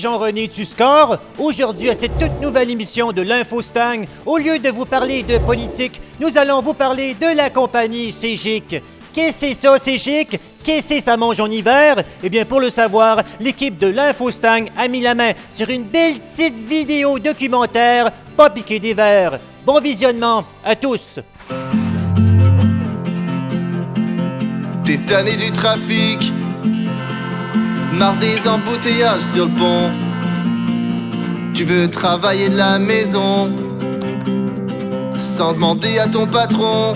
Jean-René Tuscor. Aujourd'hui, à cette toute nouvelle émission de l'Infostang, au lieu de vous parler de politique, nous allons vous parler de la compagnie Cégic. Qu'est-ce que c'est ça, Cégic? Qu'est-ce que ça mange en hiver? Eh bien, pour le savoir, l'équipe de l'Infostang a mis la main sur une belle petite vidéo documentaire, pas piqué des verres. Bon visionnement à tous! T'es tanné du trafic, marre des embouteillages sur le pont. Tu veux travailler de la maison sans demander à ton patron.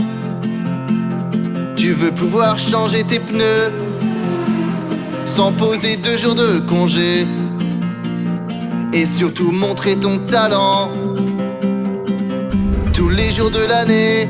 Tu veux pouvoir changer tes pneus sans poser 2 jours de congé. Et surtout montrer ton talent tous les jours de l'année.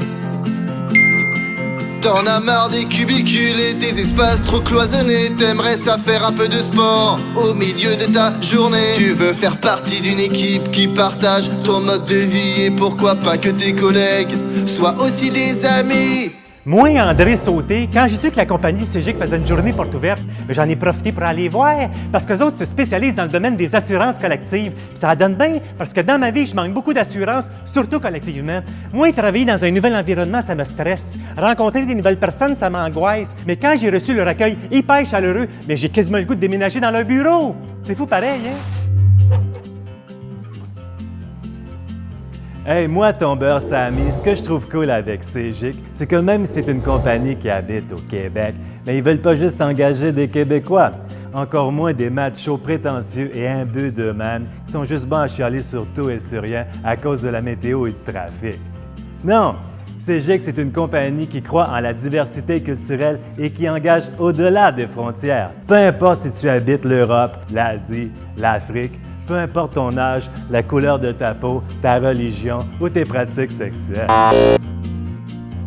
T'en as marre des cubicules et des espaces trop cloisonnés. T'aimerais ça faire un peu de sport au milieu de ta journée. Tu veux faire partie d'une équipe qui partage ton mode de vie. Et pourquoi pas que tes collègues soient aussi des amis. Moi, André Sauté, quand j'ai su que la compagnie Cégic faisait une journée porte ouverte, j'en ai profité pour aller voir, parce qu'eux autres se spécialisent dans le domaine des assurances collectives. Puis ça donne bien, parce que dans ma vie, je manque beaucoup d'assurances, surtout collectivement. Moi, travailler dans un nouvel environnement, ça me stresse. Rencontrer des nouvelles personnes, ça m'angoisse. Mais quand j'ai reçu leur accueil hyper chaleureux, mais j'ai quasiment le goût de déménager dans leur bureau. C'est fou pareil, hein? Hey, moi, ton beurre Sammy, ce que je trouve cool avec Cégic, c'est que même si c'est une compagnie qui habite au Québec, mais ils veulent pas juste engager des Québécois, encore moins des machos prétentieux et imbus d'eux-mêmes qui sont juste bons à chialer sur tout et sur rien à cause de la météo et du trafic. Non! Cégic, c'est une compagnie qui croit en la diversité culturelle et qui engage au-delà des frontières. Peu importe si tu habites l'Europe, l'Asie, l'Afrique, peu importe ton âge, la couleur de ta peau, ta religion ou tes pratiques sexuelles.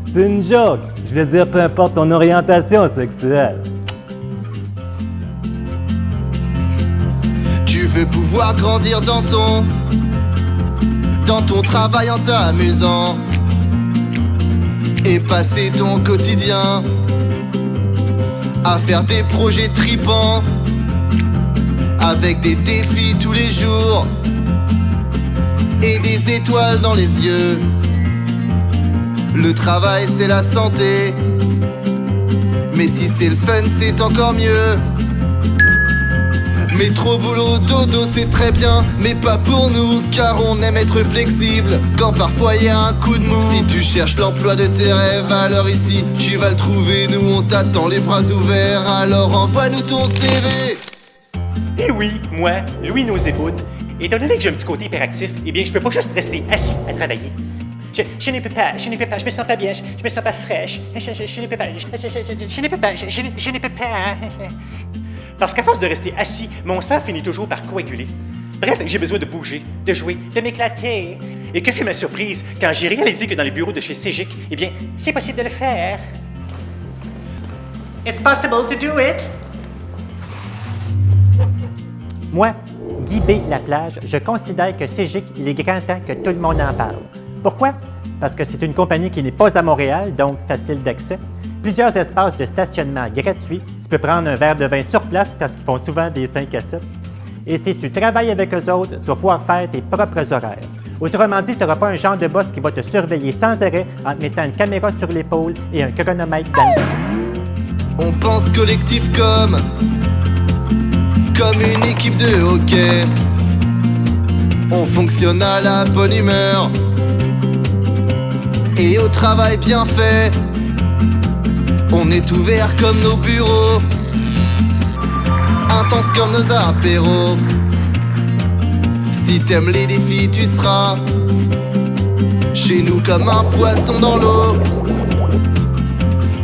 C'est une joke! Je veux dire, peu importe ton orientation sexuelle. Tu veux pouvoir grandir dans ton travail en t'amusant et passer ton quotidien à faire des projets tripants avec des défis tous les jours et des étoiles dans les yeux. Le travail c'est la santé, mais si c'est le fun c'est encore mieux. Métro, boulot, dodo c'est très bien, mais pas pour nous, car on aime être flexible quand parfois y a un coup de mou. Si tu cherches l'emploi de tes rêves, alors ici tu vas le trouver. Nous on t'attend les bras ouverts, alors envoie-nous ton CV. Eh oui, moi, Louis Noseboud, étant donné que j'ai un petit côté hyperactif, eh bien, je peux pas juste rester assis à travailler. Je ne peux pas, je me sens pas bien, je me sens pas fraîche, je ne peux pas, je ne peux pas. Parce qu'à force de rester assis, mon sang finit toujours par coaguler. Bref, j'ai besoin de bouger, de jouer, de m'éclater. Et que fut ma surprise quand j'ai réalisé que dans les bureaux de chez Cégic, eh bien, c'est possible de le faire. It's possible to do it. Moi, Guy B. Laplage, je considère que Cégic, il est grand temps que tout le monde en parle. Pourquoi? Parce que c'est une compagnie qui n'est pas à Montréal, donc facile d'accès. Plusieurs espaces de stationnement gratuits. Tu peux prendre un verre de vin sur place parce qu'ils font souvent des 5 à 7. Et si tu travailles avec eux autres, tu vas pouvoir faire tes propres horaires. Autrement dit, tu n'auras pas un genre de boss qui va te surveiller sans arrêt en te mettant une caméra sur l'épaule et un chronomètre dans le dos. On pense collectif comme une équipe de hockey. On fonctionne à la bonne humeur et au travail bien fait. On est ouvert comme nos bureaux, intense comme nos apéros. Si t'aimes les défis, tu seras chez nous comme un poisson dans l'eau.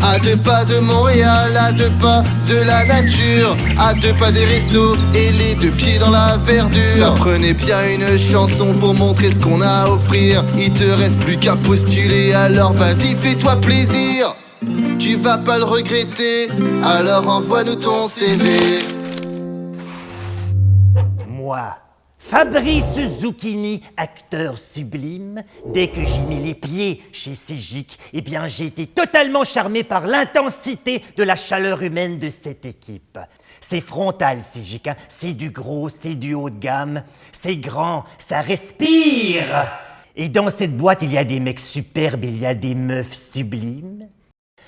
À 2 pas de Montréal, à 2 pas de la nature, à 2 pas des restos et les 2 pieds dans la verdure. Ça prenait bien une chanson pour montrer ce qu'on a à offrir. Il te reste plus qu'à postuler, alors vas-y fais-toi plaisir. Tu vas pas le regretter, alors envoie-nous ton CV. Moi, Fabrice Zucchini, acteur sublime, dès que j'y mis les pieds chez Cégic, eh bien j'ai été totalement charmé par l'intensité de la chaleur humaine de cette équipe. C'est frontal, Cégic, hein? C'est du gros, c'est du haut de gamme, c'est grand, ça respire. Et dans cette boîte, il y a des mecs superbes, il y a des meufs sublimes.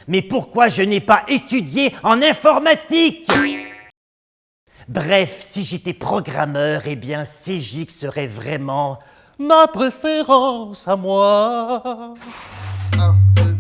Mais pourquoi je n'ai pas étudié en informatique? Bref, si j'étais programmeur, eh bien, Cégic serait vraiment ma préférence à moi. 1, 2,